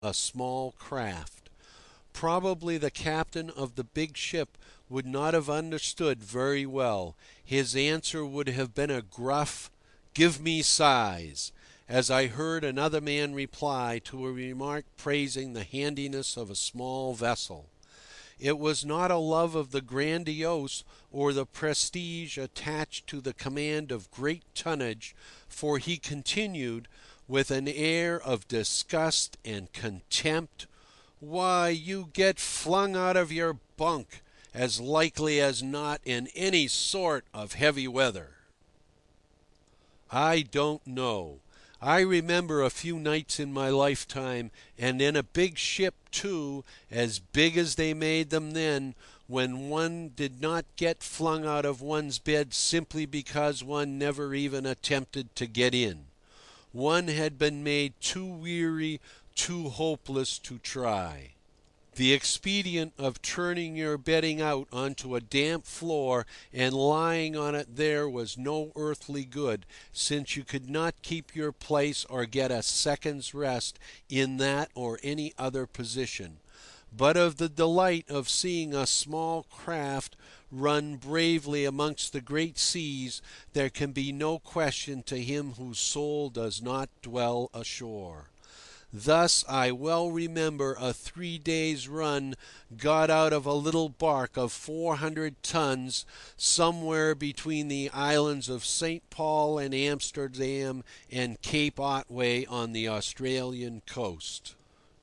a small craft. Probably the captain of the big ship would not have understood very well. His answer would have been a gruff, "Give me size," as I heard another man reply to a remark praising the handiness of a small vessel. It was not a love of the grandiose or the prestige attached to the command of great tonnage, for he continued, with an air of disgust and contempt, "Why, you get flung out of your bunk as likely as not in any sort of heavy weather." I don't know. I remember a few nights in my lifetime, and in a big ship, too, as big as they made them then, when one did not get flung out of one's bed simply because one never even attempted to get in. One had been made too weary, too hopeless to try. The expedient of turning your bedding out onto a damp floor and lying on it there was no earthly good, since you could not keep your place or get a second's rest in that or any other position. But of the delight of seeing a small craft run bravely amongst the great seas there can be no question to him whose soul does not dwell ashore. Thus I well remember a 3 days' run got out of a little barque of 400 tons somewhere between the islands of St. Paul and Amsterdam and Cape Otway on the Australian coast.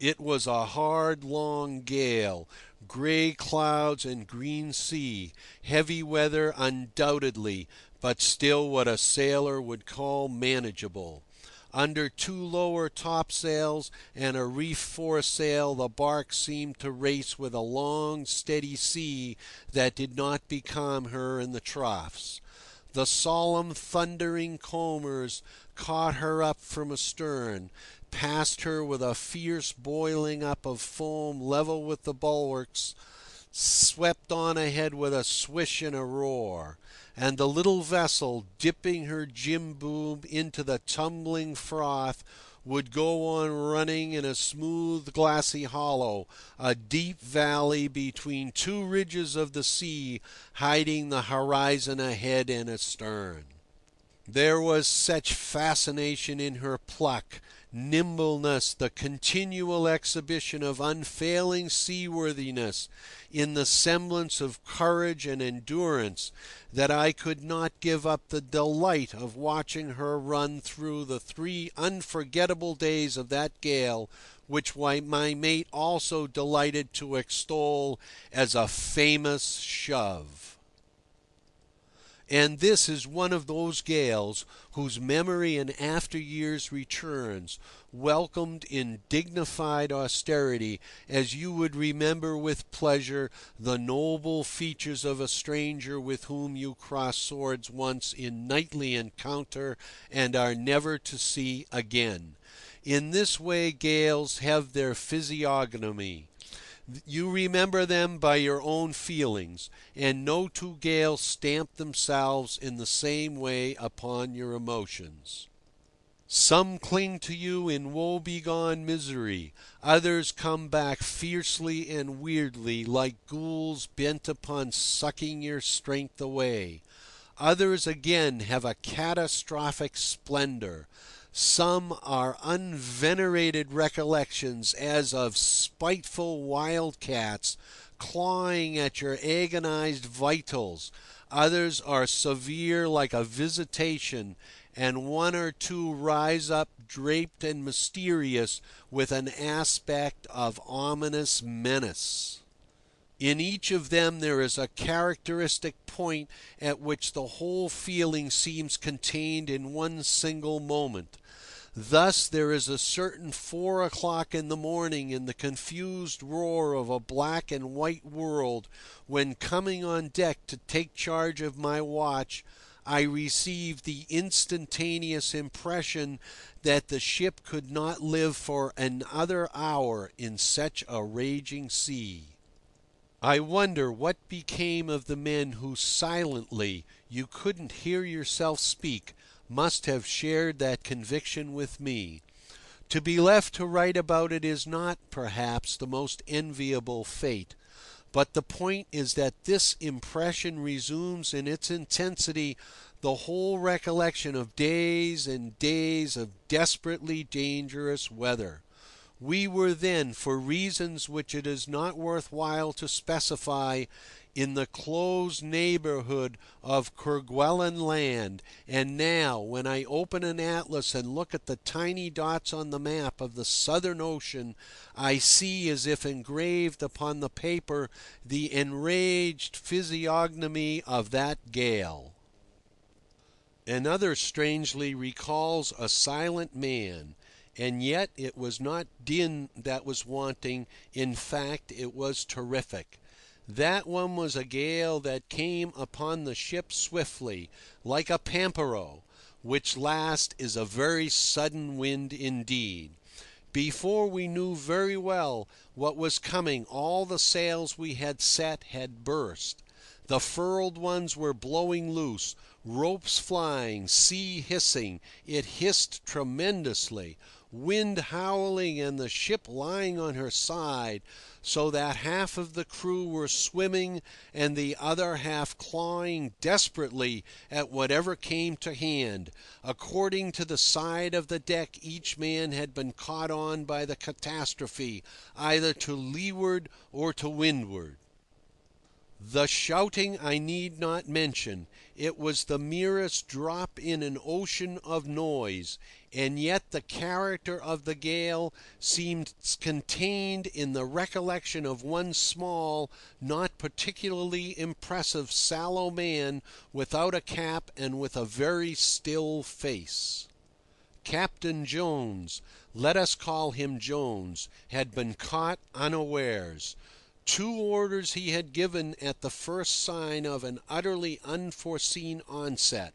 It was a hard, long gale, grey clouds and green sea, heavy weather undoubtedly, but still what a sailor would call manageable. Under 2 lower topsails and a reef foresail the barque seemed to race with a long, steady sea that did not becalm her in the troughs. The solemn, thundering combers caught her up from astern, passed her with a fierce boiling up of foam level with the bulwarks, swept on ahead with a swish and a roar, and the little vessel, dipping her jib-boom into the tumbling froth, would go on running in a smooth glassy hollow, a deep valley between two ridges of the sea hiding the horizon ahead and astern. There was such fascination in her pluck, nimbleness, the continual exhibition of unfailing seaworthiness, in the semblance of courage and endurance, that I could not give up the delight of watching her run through the 3 unforgettable days of that gale, which my mate also delighted to extol as a famous shove. And this is one of those gales whose memory in after years returns, welcomed in dignified austerity, as you would remember with pleasure the noble features of a stranger with whom you crossed swords once in knightly encounter and are never to see again. In this way gales have their physiognomy. You remember them by your own feelings, and no 2 gales stamp themselves in the same way upon your emotions. Some cling to you in woe-begone misery, others come back fiercely and weirdly, like ghouls bent upon sucking your strength away. Others again have a catastrophic splendour. Some are unvenerated recollections as of spiteful wildcats clawing at your agonized vitals. Others are severe like a visitation, and 1 or 2 rise up draped and mysterious with an aspect of ominous menace. In each of them there is a characteristic point at which the whole feeling seems contained in one single moment. Thus there is a certain 4 o'clock in the morning in the confused roar of a black and white world when, coming on deck to take charge of my watch, I received the instantaneous impression that the ship could not live for another hour in such a raging sea. I wonder what became of the men who silently, you couldn't hear yourself speak, must have shared that conviction with me. To be left to write about it is not, perhaps, the most enviable fate. But the point is that this impression resumes in its intensity the whole recollection of days and days of desperately dangerous weather. We were then, for reasons which it is not worth while to specify, in the close neighbourhood of Kerguelen Land, and now, when I open an atlas and look at the tiny dots on the map of the Southern Ocean, I see as if engraved upon the paper the enraged physiognomy of that gale. Another strangely recalls a silent man, and yet it was not din that was wanting, in fact it was terrific. That one was a gale that came upon the ship swiftly, like a pampero, which last is a very sudden wind indeed. Before we knew very well what was coming, all the sails we had set had burst. The furled ones were blowing loose, ropes flying, sea hissing. It hissed tremendously, wind howling and the ship lying on her side, so that half of the crew were swimming and the other half clawing desperately at whatever came to hand. According to the side of the deck each man had been caught on by the catastrophe, either to leeward or to windward. The shouting I need not mention. It was the merest drop in an ocean of noise, and yet the character of the gale seemed contained in the recollection of one small, not particularly impressive sallow man without a cap and with a very still face. Captain Jones, let us call him Jones, had been caught unawares. 2 orders he had given at the first sign of an utterly unforeseen onset.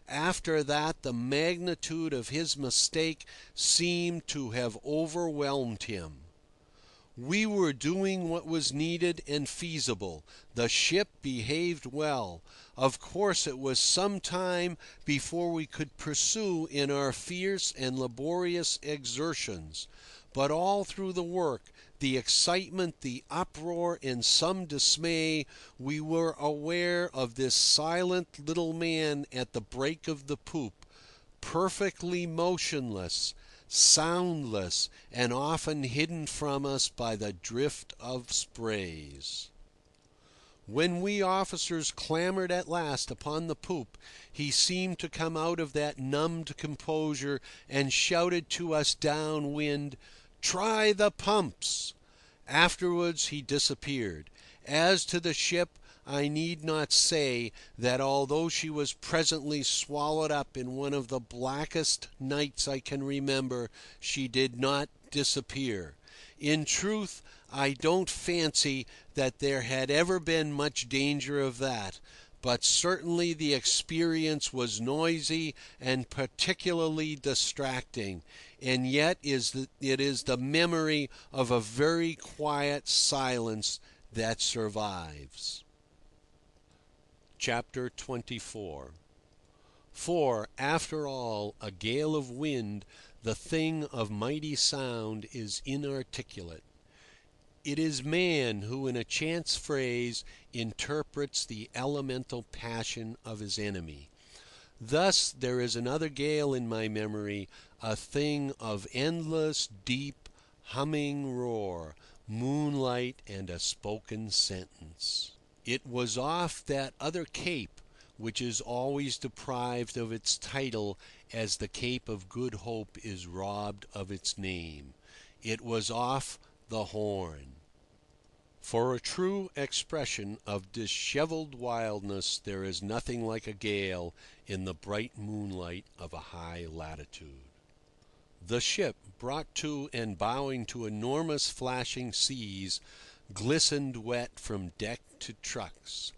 After that the magnitude of his mistake seemed to have overwhelmed him. We were doing what was needed and feasible. The ship behaved well. Of course it was some time before we could pursue in our fierce and laborious exertions. But all through the work, the excitement, the uproar, and some dismay, we were aware of this silent little man at the break of the poop, perfectly motionless, soundless, and often hidden from us by the drift of sprays. When we officers clambered at last upon the poop, he seemed to come out of that numbed composure and shouted to us down wind, "Try the pumps!" Afterwards he disappeared. As to the ship, I need not say that although she was presently swallowed up in one of the blackest nights I can remember, she did not disappear. In truth, I don't fancy that there had ever been much danger of that, but certainly the experience was noisy and particularly distracting, and yet it is the memory of a very quiet silence that survives. Chapter 24. For, after all, a gale of wind, the thing of mighty sound, is inarticulate. It is man who, in a chance phrase, interprets the elemental passion of his enemy. Thus there is another gale in my memory, a thing of endless, deep, humming roar, moonlight, and a spoken sentence. It was off that other cape, which is always deprived of its title as the Cape of Good Hope is robbed of its name. It was off the Horn. For a true expression of dishevelled wildness there is nothing like a gale in the bright moonlight of a high latitude. The ship, brought to and bowing to enormous flashing seas, glistened wet from deck to trucks.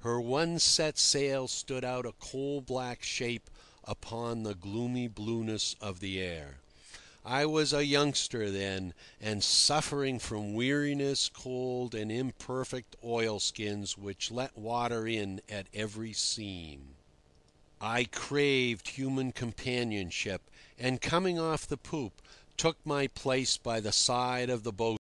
Her one set sail stood out a coal-black shape upon the gloomy blueness of the air. I was a youngster then, and suffering from weariness, cold, and imperfect oilskins which let water in at every seam. I craved human companionship, and coming off the poop, took my place by the side of the boatswain.